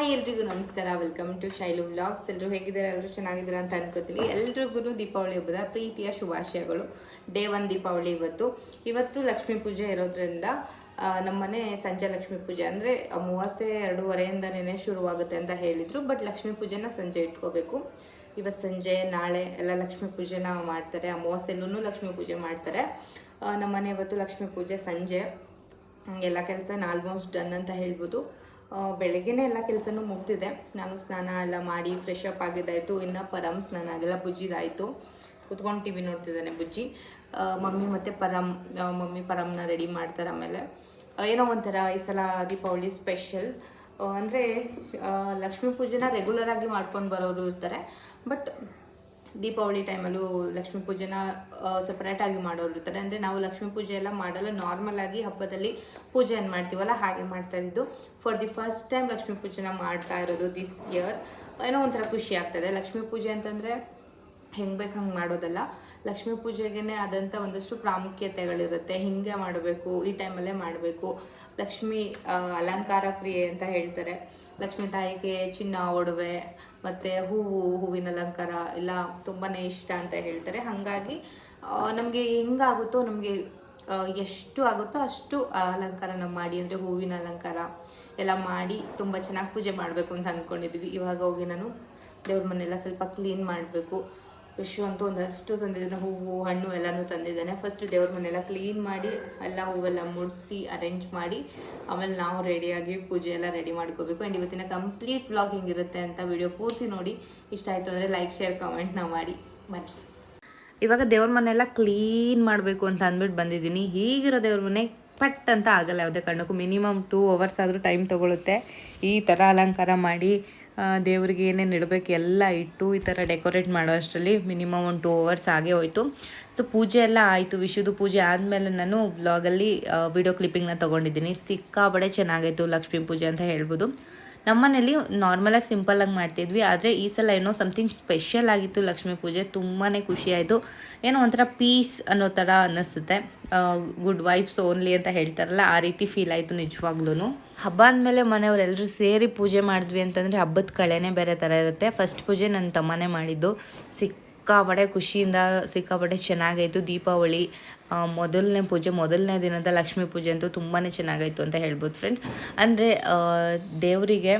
Hi ಎಲ್ರಿಗೂ ನಮಸ್ಕಾರ. Welcome to Shailu vlogs. ಎಲ್ಲರೂ ಹೇಗಿದ್ದಾರೆ? ಎಲ್ಲರೂ ಚೆನ್ನಾಗಿದ್ದೀರಾ ಅಂತ ಅನ್ಕೋತೀನಿ. ಎಲ್ರಿಗೂ ದೀಪಾವಳಿ ಹಬ್ಬದ ಪ್ರೀತಿಯ ಶುಭಾಶಯಗಳು. ಡೇ 1 ದೀಪಾವಳಿ ಇವತ್ತು ಲಕ್ಷ್ಮೀ ಪೂಜೆ ಇರೋದ್ರಿಂದ ನಮ್ಮನೆ ಸಂಜೆ ಲಕ್ಷ್ಮೀ ಪೂಜೆ ಅಂದರೆ ಅಮಾವಾಸ್ಯೆ 2:30ಇಂದನೇ ಶುರುವಾಗುತ್ತೆ ಅಂತ ಹೇಳಿದರು. ಬಟ್ ಲಕ್ಷ್ಮೀ ಪೂಜೆನ ಸಂಜೆ ಇಟ್ಕೋಬೇಕು. ಇವತ್ತು ಸಂಜೆ ನಾಳೆ ಎಲ್ಲ ಲಕ್ಷ್ಮೀ ಪೂಜೆನ ಮಾಡ್ತಾರೆ. ಅಮಾವಾಸ್ಯೆಲ್ಲೂ ಲಕ್ಷ್ಮೀ ಪೂಜೆ ಮಾಡ್ತಾರೆ. ನಮ್ಮನೆ ಇವತ್ತು ಲಕ್ಷ್ಮೀ ಪೂಜೆ ಸಂಜೆ ಎಲ್ಲ ಕೆಲಸ ಆಲ್ಮೋಸ್ಟ್ ಡನ್ ಅಂತ ಹೇಳ್ಬೋದು. ಬೆಳಗ್ಗೆನೇ ಎಲ್ಲ ಕೆಲಸನೂ ಮುಗ್ದಿದೆ. ನಾನು ಸ್ನಾನ ಎಲ್ಲ ಮಾಡಿ ಫ್ರೆಶ್ ಅಪ್ ಆಗಿದ್ದಾಯಿತು. ಇನ್ನು ಪರಮ್ ಸ್ನಾನ ಆಗಿಲ್ಲ. ಬುಜ್ಜಿದಾಯಿತು. ಕುತ್ಕೊಂಡು ಟಿ ವಿ ನೋಡ್ತಿದ್ದಾನೆ ಬುಜ್ಜಿ. ಮಮ್ಮಿ ಮತ್ತು ಮಮ್ಮಿ ಪರಮ್ನ ರೆಡಿ ಮಾಡ್ತಾರೆ. ಆಮೇಲೆ ಏನೋ ಒಂಥರ ಈ ಸಲ ದೀಪಾವಳಿ ಸ್ಪೆಷಲ್ ಅಂದರೆ ಲಕ್ಷ್ಮೀ ಪೂಜೆನ ರೆಗ್ಯುಲರಾಗಿ ಮಾಡ್ಕೊಂಡು ಬರೋರು ಇರ್ತಾರೆ. ಬಟ್ ದೀಪಾವಳಿ ಟೈಮಲ್ಲೂ ಲಕ್ಷ್ಮೀ ಪೂಜೆನ ಸಪ್ರೇಟಾಗಿ ಮಾಡೋರು ಇರ್ತಾರೆ. ಅಂದರೆ ನಾವು ಲಕ್ಷ್ಮೀ ಪೂಜೆ ಎಲ್ಲ ಮಾಡಲ್ಲ, ನಾರ್ಮಲಾಗಿ ಹಬ್ಬದಲ್ಲಿ ಪೂಜೆಯನ್ನು ಮಾಡ್ತೀವಲ್ಲ ಹಾಗೆ ಮಾಡ್ತಾ ಇದ್ದು. For the first time Lakshmi ಪೂಜೆನ ಮಾಡ್ತಾ ಇರೋದು ದಿಸ್ ಇಯರ್. ಏನೋ ಒಂಥರ ಖುಷಿ ಆಗ್ತದೆ. ಲಕ್ಷ್ಮೀ ಪೂಜೆ ಅಂತಂದರೆ ಹೆಂಗೆ ಬೇಕು ಹಂಗೆ ಮಾಡೋದಲ್ಲ. ಲಕ್ಷ್ಮೀ ಪೂಜೆಗೇ ಆದಂಥ ಒಂದಷ್ಟು ಪ್ರಾಮುಖ್ಯತೆಗಳಿರುತ್ತೆ. ಹೀಗೆ ಮಾಡಬೇಕು, ಈ ಟೈಮಲ್ಲೇ ಮಾಡಬೇಕು. ಲಕ್ಷ್ಮಿ ಅಲಂಕಾರ ಕ್ರಿಯೆ ಅಂತ ಹೇಳ್ತಾರೆ. ಲಕ್ಷ್ಮೀ ತಾಯಿಗೆ ಚಿನ್ನ, ಒಡವೆ ಮತ್ತು ಹೂವಿನ ಅಲಂಕಾರ ಎಲ್ಲ ತುಂಬಾ ಇಷ್ಟ ಅಂತ ಹೇಳ್ತಾರೆ. ಹಾಗಾಗಿ ನಮಗೆ ಹೆಂಗಾಗುತ್ತೋ, ನಮಗೆ ಎಷ್ಟು ಆಗುತ್ತೋ ಅಷ್ಟು ಅಲಂಕಾರ ನಾವು ಮಾಡಿ, ಅಂದರೆ ಹೂವಿನ ಅಲಂಕಾರ ಎಲ್ಲ ಮಾಡಿ ತುಂಬ ಚೆನ್ನಾಗಿ ಪೂಜೆ ಮಾಡಬೇಕು ಅಂತ ಅಂದ್ಕೊಂಡಿದ್ವಿ. ಇವಾಗ ಹೋಗಿ ನಾನು ದೇವ್ರ ಮನೆಯೆಲ್ಲ ಸ್ವಲ್ಪ ಕ್ಲೀನ್ ಮಾಡಬೇಕು. ವಿಶ್ವ ಅಂತೂ ಒಂದಷ್ಟು ತಂದಿದ್ದಾನೆ, ಹೂವು ಹಣ್ಣು ಎಲ್ಲನೂ ತಂದಿದ್ದಾನೆ. ಫಸ್ಟು ದೇವ್ರ ಮನೆಯೆಲ್ಲ ಕ್ಲೀನ್ ಮಾಡಿ ಎಲ್ಲ ಹೂವೆಲ್ಲ ಮುಡಿಸಿ ಅರೇಂಜ್ ಮಾಡಿ ಆಮೇಲೆ ನಾವು ರೆಡಿಯಾಗಿ ಪೂಜೆ ಎಲ್ಲ ರೆಡಿ ಮಾಡ್ಕೋಬೇಕು. ಆ್ಯಂಡ್ ಇವತ್ತಿನ ಕಂಪ್ಲೀಟ್ ವ್ಲಾಗ್ ಹಿಂಗಿರುತ್ತೆ ಅಂತ ವಿಡಿಯೋ ಪೂರ್ತಿ ನೋಡಿ. ಇಷ್ಟ ಆಯಿತು ಅಂದರೆ ಲೈಕ್, ಶೇರ್, ಕಮೆಂಟ್ನ ಮಾಡಿ ಬನ್ನಿ. ಇವಾಗ ದೇವ್ರ ಮನೆಯೆಲ್ಲ ಕ್ಲೀನ್ ಮಾಡಬೇಕು ಅಂತ ಅಂದ್ಬಿಟ್ಟು ಬಂದಿದ್ದೀನಿ. ಹೀಗಿರೋ ದೇವ್ರ ಮನೆ ಪಟ್ ಅಂತ ಆಗಲ್ಲ ಯಾವುದೇ ಕಾರಣಕ್ಕೂ. ಮಿನಿಮಮ್ 2 hours ಆದರೂ ಟೈಮ್ ತೊಗೊಳುತ್ತೆ. ಈ ಥರ ಅಲಂಕಾರ ಮಾಡಿ ದೇವ್ರಿಗೆ ಏನೇನು ಇಡಬೇಕು ಎಲ್ಲ ಇಟ್ಟು ಈ ಥರ ಡೆಕೋರೇಟ್ ಮಾಡೋ ಅಷ್ಟರಲ್ಲಿ ಮಿನಿಮಮ್ 1 2 hours ಆಗೇ ಹೋಯಿತು. ಸೊ ಪೂಜೆ ಎಲ್ಲ ಆಯಿತು. ವಿಷುದು ಪೂಜೆ ಆದಮೇಲೆ ನಾನು ವ್ಲಾಗಲ್ಲಿ ವಿಡಿಯೋ ಕ್ಲಿಪ್ಪಿಂಗ್ನ ತೊಗೊಂಡಿದ್ದೀನಿ. ಸಿಕ್ಕಾಬಡೆ ಚೆನ್ನಾಗಾಯಿತು ಲಕ್ಷ್ಮೀ ಪೂಜೆ ಅಂತ ಹೇಳ್ಬೋದು. ನಮ್ಮನೇಲಿ ನಾರ್ಮಲಾಗಿ ಸಿಂಪಲ್ಲಾಗಿ ಮಾಡ್ತಿದ್ವಿ. ಆದರೆ ಈ ಸಲ ಏನೋ ಸಮಥಿಂಗ್ ಸ್ಪೆಷಲ್ ಆಗಿತ್ತು ಲಕ್ಷ್ಮೀ ಪೂಜೆ. ತುಂಬಾ ಖುಷಿಯಾಯಿತು. ಏನೋ ಒಂಥರ ಪೀಸ್ ಅನ್ನೋ ಥರ ಅನ್ನಿಸುತ್ತೆ. ಗುಡ್ ವೈಬ್ಸ್ ಓನ್ಲಿ ಅಂತ ಹೇಳ್ತಾರಲ್ಲ, ಆ ರೀತಿ ಫೀಲ್ ಆಯಿತು ನಿಜವಾಗ್ಲೂ. ಹಬ್ಬ ಅಂದಮೇಲೆ ಮನೆಯವರೆಲ್ಲರೂ ಸೇರಿ ಪೂಜೆ ಮಾಡಿದ್ವಿ ಅಂತಂದರೆ ಹಬ್ಬದ ಕಳೆನೇ ಬೇರೆ ಥರ ಇರುತ್ತೆ. ಫಸ್ಟ್ ಪೂಜೆ ನನ್ನ ತಮ್ಮನೇ ಮಾಡಿದ್ದು. ಸಿಕ್ಕಾಪಡೆ ಖುಷಿಯಿಂದ ಸಿಕ್ಕಾಪಡೆ ಚೆನ್ನಾಗಾಯಿತು. ದೀಪಾವಳಿ ಮೊದಲನೇ ಪೂಜೆ, ಮೊದಲನೇ ದಿನದ ಲಕ್ಷ್ಮೀ ಪೂಜೆ ಅಂತೂ ತುಂಬಾ ಚೆನ್ನಾಗಾಯಿತು ಅಂತ ಹೇಳ್ಬೋದು ಫ್ರೆಂಡ್ಸ್. ಅಂದರೆ ದೇವರಿಗೆ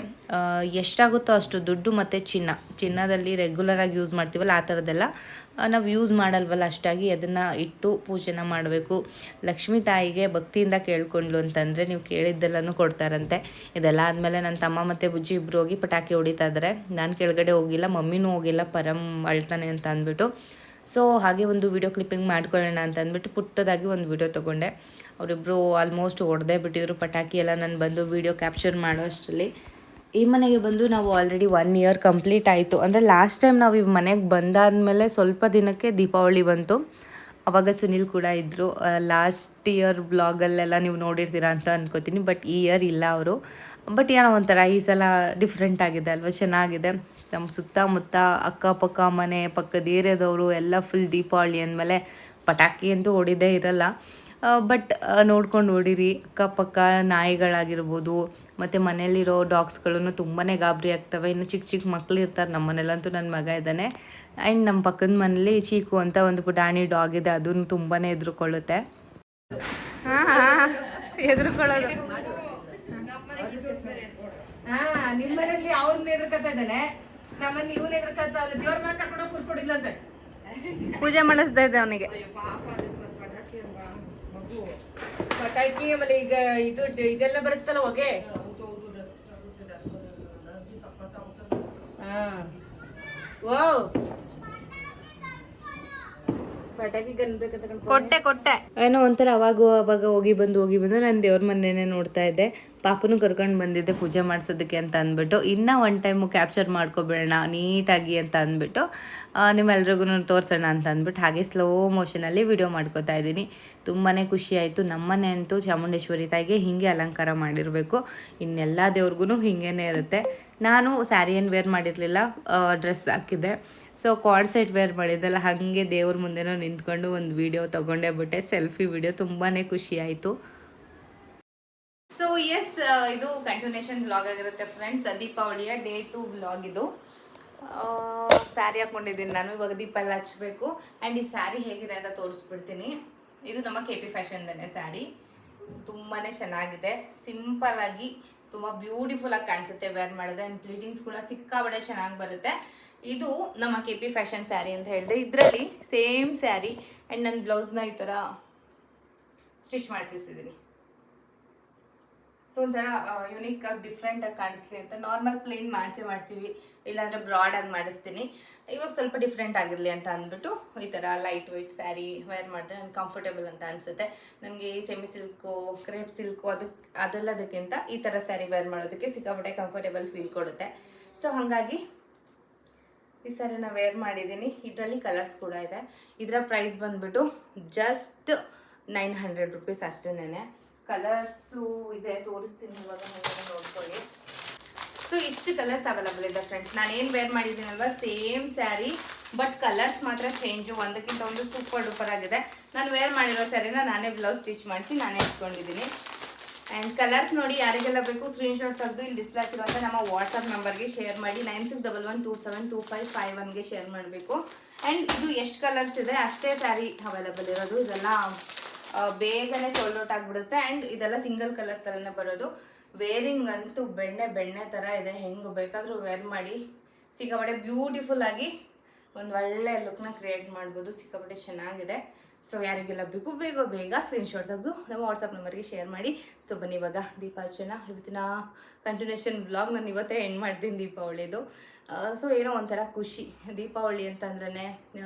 ಎಷ್ಟಾಗುತ್ತೋ ಅಷ್ಟು ದುಡ್ಡು ಮತ್ತು ಚಿನ್ನದಲ್ಲಿ ರೆಗ್ಯುಲರಾಗಿ ಯೂಸ್ ಮಾಡ್ತೀವಲ್ಲ ಆ ಥರದ್ದೆಲ್ಲ ನಾವು ಯೂಸ್ ಮಾಡಲ್ವಲ್ಲ, ಅಷ್ಟಾಗಿ ಅದನ್ನು ಇಟ್ಟು ಪೂಜೆನ ಮಾಡಬೇಕು. ಲಕ್ಷ್ಮೀ ತಾಯಿಗೆ ಭಕ್ತಿಯಿಂದ ಕೇಳ್ಕೊಂಡ್ಲು ಅಂತಂದರೆ ನೀವು ಕೇಳಿದ್ದೆಲ್ಲನೂ ಕೊಡ್ತಾರಂತೆ. ಇದೆಲ್ಲ ಆದಮೇಲೆ ನನ್ನ ತಮ್ಮ ಮತ್ತು ಬುಜ್ಜಿ ಇಬ್ಬರು ಹೋಗಿ ಪಟಾಕಿ ಹೊಡಿತಾ ಇದ್ದಾರೆ. ನಾನು ಕೆಳಗಡೆ ಹೋಗಿಲ್ಲ, ಮಮ್ಮಿನೂ ಹೋಗಿಲ್ಲ, ಪರಮ್ ಅಳ್ತಾನೆ ಅಂತ ಅಂದ್ಬಿಟ್ಟು. ಸೊ ಹಾಗೆ ಒಂದು ವಿಡಿಯೋ ಕ್ಲಿಪ್ಪಿಂಗ್ ಮಾಡ್ಕೊಳ್ಳೋಣ ಅಂತ ಅಂದ್ಬಿಟ್ಟು ಪುಟ್ಟದಾಗಿ ಒಂದು ವಿಡಿಯೋ ತೊಗೊಂಡೆ. ಅವರಿಬ್ಬರು ಆಲ್ಮೋಸ್ಟ್ ಹೊಡೆದೇ ಬಿಟ್ಟಿದ್ರು ಪಟಾಕಿ ಎಲ್ಲ. ನಾನು ಬಂದು ವಿಡಿಯೋ ಕ್ಯಾಪ್ಚರ್ ಮಾಡೋ ಅಷ್ಟರಲ್ಲಿ ಈ ಮನೆಗೆ ಬಂದು ನಾವು ಆಲ್ರೆಡಿ 1 year ಕಂಪ್ಲೀಟ್ ಆಯಿತು. ಅಂದರೆ ಲಾಸ್ಟ್ ಟೈಮ್ ನಾವು ಈ ಮನೆಗೆ ಬಂದಾದಮೇಲೆ ಸ್ವಲ್ಪ ದಿನಕ್ಕೆ ದೀಪಾವಳಿ ಬಂತು. ಆವಾಗ ಸುನಿಲ್ ಕೂಡ ಇದ್ದರು. ಲಾಸ್ಟ್ ಇಯರ್ ಬ್ಲಾಗಲ್ಲೆಲ್ಲ ನೀವು ನೋಡಿರ್ತೀರಾ ಅಂತ ಅನ್ಕೋತೀನಿ. ಬಟ್ ಈ ಇಯರ್ ಇಲ್ಲ ಅವರು. ಬಟ್ ಏನೋ ಒಂಥರ ಈ ಸಲ ಡಿಫ್ರೆಂಟ್ ಆಗಿದೆ ಅಲ್ವಾ, ಚೆನ್ನಾಗಿದೆ. ನಮ್ಮ ಸುತ್ತಮುತ್ತ ಅಕ್ಕಪಕ್ಕ ಮನೆ ಪಕ್ಕದ ಏರಿಯಾದವರು ಎಲ್ಲ ಫುಲ್ ದೀಪಾವಳಿ ಅಂದಮೇಲೆ ಪಟಾಕಿ ಅಂತೂ ಹೊಡಿದೇ ಇರಲ್ಲ. ಬಟ್ ನೋಡ್ಕೊಂಡು ಹೊಡೀರಿ. ಅಕ್ಕಪಕ್ಕ ನಾಯಿಗಳಾಗಿರ್ಬೋದು ಮತ್ತು ಮನೇಲಿರೋ ಡಾಗ್ಸ್ಗಳೂ ತುಂಬಾ ಗಾಬರಿ ಆಗ್ತವೆ. ಇನ್ನು ಚಿಕ್ಕ ಚಿಕ್ಕ ಮಕ್ಳು ಇರ್ತಾರೆ. ನಮ್ಮ ಮನೇಲಂತೂ ನನ್ನ ಮಗ ಇದ್ದಾನೆ. ಆ್ಯಂಡ್ ನಮ್ಮ ಪಕ್ಕದ ಮನೇಲಿ ಚೀಕು ಅಂತ ಒಂದು ಪುಟಾಣಿ ಡಾಗ್ ಇದೆ. ಅದನ್ನು ತುಂಬಾ ಹೆದರ್ಕೊಳ್ಳುತ್ತೆ. ಹೆದರ್ಕೊಳ್ಳೋದು ನಿಮ್ಮ ಮನೇಲಿ ಅವ್ರನ್ನ ಹೆದರ್ಕತ್ತಾ ಇದ್ದಾನೆ. ನಮ್ಮಲ್ಲಿ ಇವನು ಹೆದರ್ಕತ್ತ ದೇವ್ರ ಮನೆ ಕರ್ಕೊಂಡು ಕೂರ್ಸ್ಕೊಡಿಲ್ಲಂತೆ. ಪೂಜೆ ಮಾಡಿಸ್ತಾ ಇದ್ದೆ ಅವನಿಗೆ. ಪಟಾಕಿ ಆಮೇಲೆ ಈಗ ಇದೆಲ್ಲ ಬರುತ್ತಲ್ಲ ಹೊಗೆ. ವಾವ್, ಪಟಾಕಿ ಕೊಟ್ಟೆ ಏನೋ ಒಂಥರ ಅವಾಗ ಹೋಗಿ ಬಂದು ನಾನು ದೇವ್ರ ಮನೆಯೇ ನೋಡ್ತಾ ಇದ್ದೆ. ಪಾಪನೂ ಕರ್ಕೊಂಡು ಬಂದಿದ್ದೆ ಪೂಜೆ ಮಾಡಿಸೋದಕ್ಕೆ ಅಂತ ಅಂದ್ಬಿಟ್ಟು. ಇನ್ನೂ 1 time ಕ್ಯಾಪ್ಚರ್ ಮಾಡ್ಕೊಬೇಡ ನೀಟಾಗಿ ಅಂತ ಅಂದ್ಬಿಟ್ಟು ನಿಮ್ಮೆಲ್ರಿಗೂ ತೋರಿಸೋಣ ಅಂತ ಅಂದ್ಬಿಟ್ಟು ಹಾಗೆ ಸ್ಲೋ ಮೋಷನಲ್ಲಿ ವಿಡಿಯೋ ಮಾಡ್ಕೋತಾ ಇದ್ದೀನಿ. ತುಂಬಾ ಖುಷಿ ಆಯಿತು. ನಮ್ಮನೆ ಅಂತೂ ಚಾಮುಂಡೇಶ್ವರಿ ತಾಯಿಗೆ ಹೀಗೆ ಅಲಂಕಾರ ಮಾಡಿರಬೇಕು. ಇನ್ನೆಲ್ಲ ದೇವ್ರಿಗೂ ಹೀಗೇ ಇರುತ್ತೆ. ನಾನು ಸ್ಯಾರಿ ಏನು ವೇರ್ ಮಾಡಿರಲಿಲ್ಲ, ಡ್ರೆಸ್ ಹಾಕಿದ್ದೆ. ಸೊ ಕಾರ್ಡ್ ಸೆಟ್ ವೇರ್ ಮಾಡಿದ್ದೆಲ್ಲ ಹಾಗೆ ದೇವ್ರ ಮುಂದೆನೋ ನಿಂತ್ಕೊಂಡು ಒಂದು ವೀಡಿಯೋ ತೊಗೊಂಡೇ ಬಿಟ್ಟೆ. ಸೆಲ್ಫಿ ವಿಡಿಯೋ ತುಂಬಾ ಖುಷಿ ಆಯಿತು. ಸೊ ಎಸ್, ಇದು ಕಂಟಿನ್ಯೂಷನ್ ವ್ಲಾಗ್ ಆಗಿರುತ್ತೆ ಫ್ರೆಂಡ್ಸ್. ದೀಪಾವಳಿಯ ಡೇ 2 ವ್ಲಾಗ್ ಇದು. ಸ್ಯಾರಿ ಹಾಕ್ಕೊಂಡಿದ್ದೀನಿ ನಾನು. ಇವಾಗ ದೀಪ ಎಲ್ಲ ಹಚ್ಚಬೇಕು. ಆ್ಯಂಡ್ ಈ ಸ್ಯಾರಿ ಹೇಗಿದೆ ಅಂತ ತೋರಿಸ್ಬಿಡ್ತೀನಿ. ಇದು ನಮ್ಮ KP ಫ್ಯಾಷನ್ದೇ ಸ್ಯಾರಿ. ತುಂಬಾ ಚೆನ್ನಾಗಿದೆ. ಸಿಂಪಲ್ ಆಗಿ ತುಂಬ ಬ್ಯೂಟಿಫುಲ್ ಆಗಿ ಕಾಣಿಸುತ್ತೆ ವೇರ್ ಮಾಡಿದ್ರೆ. ಆ್ಯಂಡ್ ಪ್ಲೀಟಿಂಗ್ಸ್ ಕೂಡ ಸಿಕ್ಕಾಬಡೆ ಚೆನ್ನಾಗಿ ಬರುತ್ತೆ. ಇದು ನಮ್ಮ KP ಫ್ಯಾಷನ್ ಸ್ಯಾರಿ ಅಂತ ಹೇಳಿದೆ. ಇದರಲ್ಲಿ ಸೇಮ್ ಸ್ಯಾರಿ ಆ್ಯಂಡ್ ನನ್ನ ಬ್ಲೌಸ್ನ ಈ ಥರ ಸ್ಟಿಚ್ ಮಾಡಿಸಿದ್ದೀನಿ. ಸೊ ಒಂಥರ ಯುನೀಕ್ ಆಗಿ ಡಿಫ್ರೆಂಟ್ ಆಗಿ ಕಾಣಿಸ್ಲಿ ಅಂತ ನಾರ್ಮಲ್ ಪ್ಲೇನ್ ಮಾಡಿಸ್ತೀವಿ, ಇಲ್ಲಾಂದರೆ ಬ್ರಾಡ್ ಆಗಿ ಮಾಡಿಸ್ತೀನಿ. ಇವಾಗ ಸ್ವಲ್ಪ ಡಿಫ್ರೆಂಟ್ ಆಗಿರಲಿ ಅಂತ ಅಂದ್ಬಿಟ್ಟು ಈ ಥರ ಲೈಟ್ ವೆಯ್ಟ್ ಸ್ಯಾರಿ ವೇರ್ ಮಾಡಿದ್ರೆ ನನಗೆ ಕಂಫರ್ಟೇಬಲ್ ಅಂತ ಅನಿಸುತ್ತೆ. ನನಗೆ ಸೆಮಿ ಸಿಲ್ಕು, ಕ್ರೇಪ್ ಸಿಲ್ಕು ಅದೆಲ್ಲದಕ್ಕಿಂತ ಈ ಥರ ಸ್ಯಾರಿ ವೇರ್ ಮಾಡೋದಕ್ಕೆ ಸಿಕ್ಕಾಪಟ್ಟೆ ಕಂಫರ್ಟೇಬಲ್ ಫೀಲ್ ಕೊಡುತ್ತೆ. ಸೊ ಹಾಗಾಗಿ ಈ ಸ್ಯಾರಿನ ವೇರ್ ಮಾಡಿದ್ದೀನಿ. ಇದರಲ್ಲಿ ಕಲರ್ಸ್ ಕೂಡ ಇದೆ. ಇದರ ಪ್ರೈಸ್ ಬಂದುಬಿಟ್ಟು ಜಸ್ಟ್ 900 rupees ಅಷ್ಟೇನೆ. ಕಲರ್ಸು ಇದೆ, ತೋರಿಸ್ತೀನಿ ಇವಾಗ, ನೋಡ್ಕೊಳ್ಳಿ. ಸೊ ಇಷ್ಟು ಕಲರ್ಸ್ ಅವೈಲಬಲ್ ಇದೆ ಫ್ರೆಂಡ್ಸ್. ನಾನೇನು ವೇರ್ ಮಾಡಿದ್ದೀನಲ್ವ ಸೇಮ್ ಸ್ಯಾರಿ, ಬಟ್ ಕಲರ್ಸ್ ಮಾತ್ರ ಚೇಂಜು, ಒಂದಕ್ಕಿಂತ ಒಂದು ಸೂಪರ್ ಡೂಪರ್ ಆಗಿದೆ. ನಾನು ವೇರ್ ಮಾಡಿರೋ ಸ್ಯಾರಿನ ನಾನೇ ಬ್ಲೌಸ್ ಸ್ಟಿಚ್ ಮಾಡಿಸಿ ನಾನೇ ಇಟ್ಕೊಂಡಿದ್ದೀನಿ. ಆ್ಯಂಡ್ ಕಲರ್ಸ್ ನೋಡಿ, ಯಾರಿಗೆಲ್ಲ ಬೇಕು ಸ್ಕ್ರೀನ್ಶಾಟ್ ತೆಗೆದು ಇಲ್ಲಿ ಡಿಸ್ಪ್ಲೇ ಆಗಿರುವಂಥ ನಮ್ಮ ವಾಟ್ಸಪ್ ನಂಬರ್ಗೆ ಶೇರ್ ಮಾಡಿ. 9611272551ಗೆ ಶೇರ್ ಮಾಡಬೇಕು. ಆ್ಯಂಡ್ ಇದು ಎಷ್ಟು ಕಲರ್ಸ್ ಇದೆ ಅಷ್ಟೇ ಸ್ಯಾರಿ ಅವೈಲಬಲ್ ಇರೋದು. ಇದೆಲ್ಲ ಬೇಗನೆ ಸೋಲ್ಡ್ ಔಟ್ ಆಗಿಬಿಡುತ್ತೆ. ಆ್ಯಂಡ್ ಇದೆಲ್ಲ ಸಿಂಗಲ್ ಕಲರ್ಸ್ ಥರನೇ ಬರೋದು. ವೇರಿಂಗ್ ಅಂತೂ ಬೆಣ್ಣೆ ಥರ ಇದೆ. ಹೆಂಗೆ ಬೇಕಾದರೂ ವೇರ್ ಮಾಡಿ ಸಿಕ್ಕಾಪಟ್ಟೆ ಬ್ಯೂಟಿಫುಲ್ ಆಗಿ ಒಂದು ಒಳ್ಳೆ ಲುಕ್ನ ಕ್ರಿಯೇಟ್ ಮಾಡ್ಬೋದು. ಸಿಕ್ಕಾಪಟ್ಟೆ ಚೆನ್ನಾಗಿದೆ. ಸೊ ಯಾರಿಗೆಲ್ಲ ಬೇಕು ಬೇಗ ಸ್ಕ್ರೀನ್ಶಾಟ್ ತೆಗೆದು ನಮ್ಮ ವಾಟ್ಸಪ್ ನಂಬರ್ಗೆ ಶೇರ್ ಮಾಡಿ. ಸೊ ಬನ್ನಿ ಇವಾಗ ದೀಪಾರ್ಚನೆ ಇವತ್ತಿನ ಕಂಟಿನ್ಯೂಷನ್ ವ್ಲಾಗ್ ನಾನು ಇವತ್ತೇ ಎಂಡ್ ಮಾಡ್ತೀನಿ ದೀಪಾವಳಿದು. ಸೊ ಏನೋ ಒಂಥರ ಖುಷಿ. ದೀಪಾವಳಿ ಅಂತಂದ್ರೆ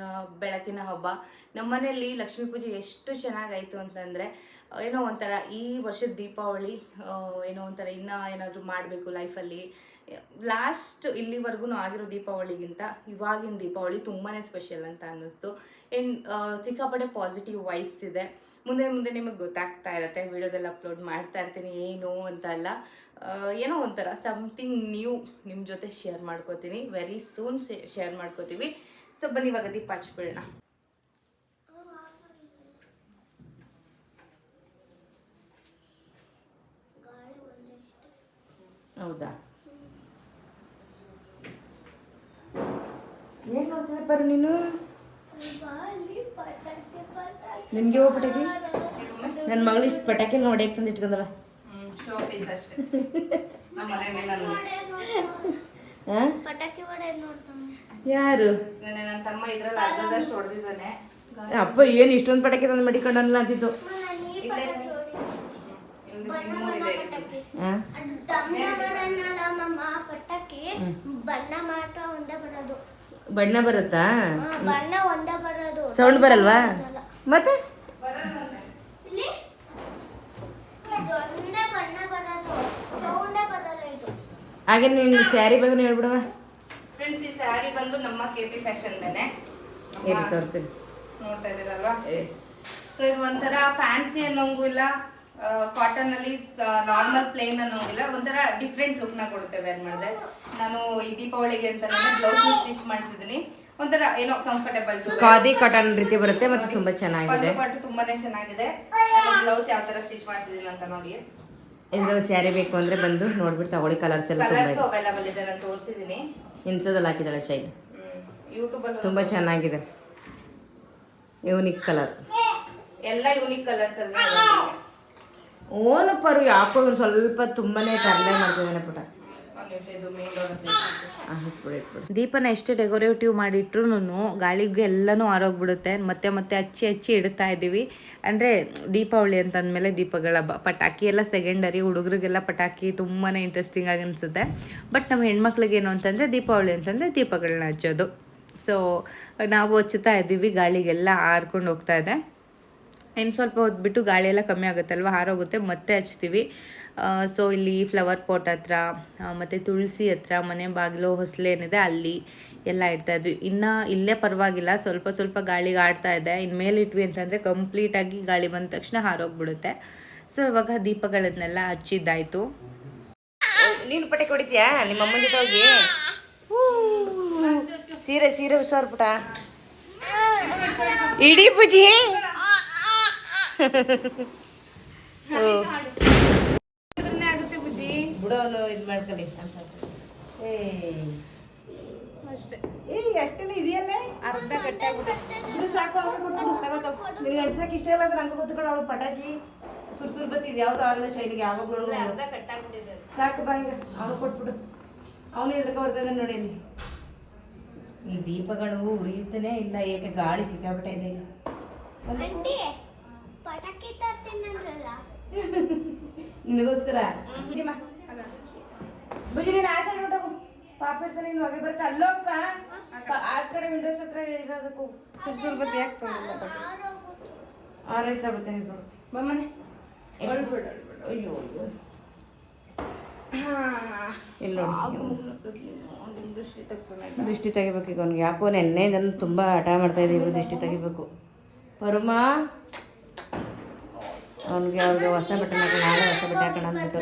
ಬೆಳಕಿನ ಹಬ್ಬ. ನಮ್ಮ ಮನೆಯಲ್ಲಿ ಲಕ್ಷ್ಮೀ ಪೂಜೆ ಎಷ್ಟು ಚೆನ್ನಾಗಾಯಿತು ಅಂತಂದರೆ ಏನೋ ಒಂಥರ ಈ ವರ್ಷದ ದೀಪಾವಳಿ ಏನೋ ಒಂಥರ ಇನ್ನೂ ಏನಾದರೂ ಮಾಡಬೇಕು ಲೈಫಲ್ಲಿ. ಲಾಸ್ಟ್ ಇಲ್ಲಿವರೆಗೂ ಆಗಿರೋ ದೀಪಾವಳಿಗಿಂತ ಇವಾಗಿನ ದೀಪಾವಳಿ ತುಂಬಾ ಸ್ಪೆಷಲ್ ಅಂತ ಅನ್ನಿಸ್ತು. ಸಿಕ್ಕಾಪಟ್ಟೆ ಪಾಸಿಟಿವ್ ವೈಬ್ಸ್ ಇದೆ. ಮುಂದೆ ನಿಮಗೆ ಗೊತ್ತಾಗ್ತಾ ಇರುತ್ತೆ. ವಿಡಿಯೋದಲ್ಲಿ ಅಪ್ಲೋಡ್ ಮಾಡ್ತಾ ಇರ್ತೀನಿ, ಏನು ಅಂತ ಅಲ್ಲ, ಏನೋ ಒಂಥರ ಸಮಥಿಂಗ್ ನ್ಯೂ ನಿಮ್ಮ ಜೊತೆ ಶೇರ್ ಮಾಡ್ಕೋತೀನಿ. ವೆರಿ ಸೂನ್ ಶೇರ್ ಮಾಡ್ಕೋತೀವಿ. ಸೊ ಬನ್ನಿ ಇವಾಗ ದೀಪ ಹಚ್ಬಿಡೋಣ. ಹೌದಾ, ಏನು ನೋಡ್ತಿದ್ದೆ ಪರು ನೀನು? ನಿನಗೆ ಹೋ ಪಟಾಕಿ? ನನ್ನ ಮಗಳು ಇಷ್ಟು ಪಟಾಕಿ ನೋಡಿ ತಂದು ಇಟ್ಕೊಂಡಲ್ಲ. ಯಾರು? ನನ್ನ ತಮ್ಮ ಇದ್ರಲ್ಲಿ ಅರ್ಧದಷ್ಟು ಹೊಡೆದಿದ್ದಾನೆ. ಅಪ್ಪ ಏನು ಇಷ್ಟೊಂದು ಪಟಾಕಿ ತಂದು ಮಡಿಕೊಂಡಲ್ಲ ಅಂತಿದ್ದು. ಬಣ್ಣ ಬರುತ್ತಾ? ಸೌಂಡ್ ಬರಲ್ವಾ? ಮತ್ತೆ ಹಾಗೆ ನೀನು ಸ್ಯಾರಿ ಬಗ್ಗೆ ಹೇಳ್ಬಿಡವ ಫ್ರೆಂಡ್ಸ್. ಈ ಸ್ಯಾರಿ ಬಂದು ನಮ್ಮ KP ಫ್ಯಾಷನ್ದೇನೆ. ತೋರಿಸ್ತೀನಿ, ನೋಡ್ತಾ ಇದ್ದೀರಲ್ವಾ? ಸೊ ಇದು ಒಂಥರ ಫ್ಯಾನ್ಸಿ ಅನ್ನೋಂಗೂ ಇಲ್ಲ, ಕಾಟನ್ ಅಲ್ಲಿ ನಾರ್ಮಲ್ ಪ್ಲೇನ್ ಅನ್ನೋಂಗಿಲ್ಲ. ಒಂಥರ ಡಿಫ್ರೆಂಟ್ ಲುಕ್ನ ಕೊಡುತ್ತೆ ವೇರ್ ಮಾಡಿದ್ರೆ. ನಾನು ಈ ದೀಪಾವಳಿಗೆ ಅಂತ ಬ್ಲೌಸ್ ಸ್ಟಿಚ್ ಮಾಡಿಸಿದ್ದೀನಿ. ಒಂಥರ ಏನೋ ಕಂಫರ್ಟೇಬಲ್ ಖಾದಿ ಕಾಟನ್ ರೀತಿ ಬರುತ್ತೆ. ಮತ್ತೆ ತುಂಬಾ ಚೆನ್ನಾಗಿದೆ, ತುಂಬಾನೇ ಚೆನ್ನಾಗಿದೆ. ಬ್ಲೌಸ್ ಯಾವ ತರ ಸ್ಟಿಚ್ ಮಾಡ್ತಿದ್ದೀನಿ ಅಂತ ನೋಡಿ. ಇದ್ರಲ್ಲಿ ಸ್ಯಾರಿ ಬೇಕು ಅಂದ್ರೆ ಬಂದು ನೋಡ್ಬಿಟ್ಟು ತಗೊಳ್ಳಿ. ಕಲರ್ಸ್ ಎಲ್ಲ ಅವೈಲಬಲ್ ಇದೆ, ನಾನು ತೋರಿಸಿದ್ದೀನಿ. ಇನ್ಸ್ಟಾದಲ್ಲಿ ಹಾಕಿದ್ದಾಳೆ ಶೈನ್, ಯೂಟ್ಯೂಬಲ್ಲಿ ತುಂಬಾ ಚೆನ್ನಾಗಿದೆ. ಯೂನಿಕ್ ಕಲರ್, ಎಲ್ಲ ಯೂನಿಕ್ ಕಲರ್ಸ್ ಅಲ್ಲ. ಓನಪ್ಪರು ಯಾಕೋ ಒಂದು ಸ್ವಲ್ಪ ತುಂಬಾನೇ ತರಲೆ ಮಾಡ್ತಿದ್ದಾನೆ ಪುಟ. ದೀಪನ ಎಷ್ಟೇ ಡೆಕೋರೇಟಿವ್ ಮಾಡಿಟ್ರು ಗಾಳಿಗೆ ಎಲ್ಲನೂ ಆರೋಗ್ಬಿಡುತ್ತೆ. ಮತ್ತೆ ಹಚ್ಚಿ ಇಡ್ತಾ ಇದ್ದೀವಿ. ಅಂದರೆ ದೀಪಾವಳಿ ಅಂತಂದಮೇಲೆ ದೀಪಗಳ ಪಟಾಕಿ ಎಲ್ಲ ಸೆಕೆಂಡರಿ. ಹುಡುಗರಿಗೆಲ್ಲ ಪಟಾಕಿ ತುಂಬಾ ಇಂಟ್ರೆಸ್ಟಿಂಗ್ ಆಗಿ ಅನಿಸುತ್ತೆ. ಬಟ್ ನಮ್ಮ ಹೆಣ್ಮಕ್ಳಿಗೆ ಏನು ಅಂತಂದರೆ ದೀಪಾವಳಿ ಅಂತಂದರೆ ದೀಪಗಳನ್ನ ಹಚ್ಚೋದು. ಸೊ ನಾವು ಹಚ್ಚುತ್ತಾ ಇದ್ದೀವಿ. ಗಾಳಿಗೆಲ್ಲ ಹಾರ್ಕೊಂಡು ಹೋಗ್ತಾ ಇದೆ. ಇನ್ನು ಸ್ವಲ್ಪ ಹೊತ್ತು ಬಿಟ್ಟು ಗಾಳಿ ಎಲ್ಲ ಕಮ್ಮಿ ಆಗುತ್ತಲ್ವ, ಹಾರೋಗುತ್ತೆ, ಮತ್ತೆ ಹಚ್ತೀವಿ. ಸೊ ಇಲ್ಲಿ ಫ್ಲವರ್ ಪಾಟ್ ಹತ್ರ ಮತ್ತು ತುಳಸಿ ಹತ್ರ, ಮನೆ ಬಾಗಿಲು ಹೊಸಲು ಏನಿದೆ ಅಲ್ಲಿ ಎಲ್ಲ ಇಡ್ತಾಯಿದ್ವಿ. ಇನ್ನು ಇಲ್ಲೇ ಪರವಾಗಿಲ್ಲ, ಸ್ವಲ್ಪ ಗಾಳಿಗೆ ಆಡ್ತಾ ಇದೆ. ಇನ್ನು ಮೇಲೆ ಇಟ್ವಿ ಅಂತಂದರೆ ಕಂಪ್ಲೀಟಾಗಿ ಗಾಳಿ ಬಂದ ತಕ್ಷಣ ಹಾರೋಗ್ಬಿಡುತ್ತೆ. ಸೊ ಇವಾಗ ದೀಪಗಳನ್ನೆಲ್ಲ ಹಚ್ಚಿದ್ದಾಯಿತು. ನೀನು ಪಟಾಕಿ ಹೊಡಿತೀಯಾ ನಿಮ್ಮ ಅಮ್ಮನ ಜೊತೆ ಹೋಗಿ? ಸೀರೆ ಹುಷಾರು ಪುಟ. ಇಡೀ ಪೂಜಿ ಅವನು ಇದು ಮಾಡ್ಕೊಳ್ಳಿ ಅಂತ ಏ ಅಷ್ಟೇ. ಅಷ್ಟೆಲ್ಲ ಇದೆಯಲ್ಲ ಅರ್ಧ ಗಟ್ಟೆ ಆಗ್ಬಿಟ್ಟು ಇದು ಸಾಕು ನಿನಗೆ ಅಡ್ಸಕ್ಕೆ ಇಷ್ಟ ಇಲ್ಲ ಅಂದ್ರೆ ಹಂಗೆ ಕೂತ್ಕೊಂಡು ಅವಳು ಪಟಾಕಿ ಸುರ್ಸುರ್ ಬತ್ತಿದ್ ಯಾವ್ದು ಆಗಲ್ಲ ಶೈಲಿಗೆ ಯಾವಾಗಲೂ ಅರ್ಧ ಕಟ್ಟಾಗ್ಬಿಟ್ಟಿದೆ. ಸಾಕು ಬಾ ಈಗ ಅವನು ಕೊಟ್ಬಿಡು ಅವನು ಎದ್ರಕ ಬರ್ತಾನೆ ನೋಡಿ ಅಲ್ಲಿ ಈ ದೀಪಗಳು ಉರಿಯುತ್ತಾನೆ ಇಲ್ಲ ಏಕೆ ಗಾಳಿ ಸಿಕ್ಕಾಬಿಟ್ಟೆ ಇದೆ ಈಗ ನಿನಗೋಸ್ಕರ ಬುಜಿ ನೀನು ಆ ಸೈಡ್ ಹೊಟ್ಟೋಗು ಪಾಪ ಇರ್ತಾನೆ ನೀನು ಹೊಗೆ ಬರ್ತಾ ಅಲ್ಲೋಪ್ಪ ಆ ಕಡೆ ವಿಂಡೋಸ್ ಹತ್ರ ಇರೋದಕ್ಕೂ ಸುರ್ಸುರ್ ಬತ್ತಿ ಆಗ್ತದೆ ಆರೈತಾ ಬಿಡ್ತೇನೆ ಬಮ್ಮನೆ ಅಯ್ಯೋ ಅಯ್ಯೋ ಇಲ್ಲಿ ನೋಡಿ ದೃಷ್ಟಿ ತಗ್ಸೋಣ. ದೃಷ್ಟಿ ತೆಗಿಬೇಕು ಈಗ ಅವ್ನಿಗೆ ಯಾಕೋ ನೆನ್ನೆ ನಾನು ತುಂಬ ಹಠ ಮಾಡ್ತಾ ಇದ್ದೀವಿ ದೃಷ್ಟಿ ತೆಗಿಬೇಕು ಪರಮ ಅವ್ನಿಗೆ ಹೊಸ ಬಟ್ಟೆ ಹಾಕೋಣ ನಾಳೆ ಹೊಸ ಬಟ್ಟೆ ಹಾಕೋಣ ಅಂದ್ಬಿಟ್ಟು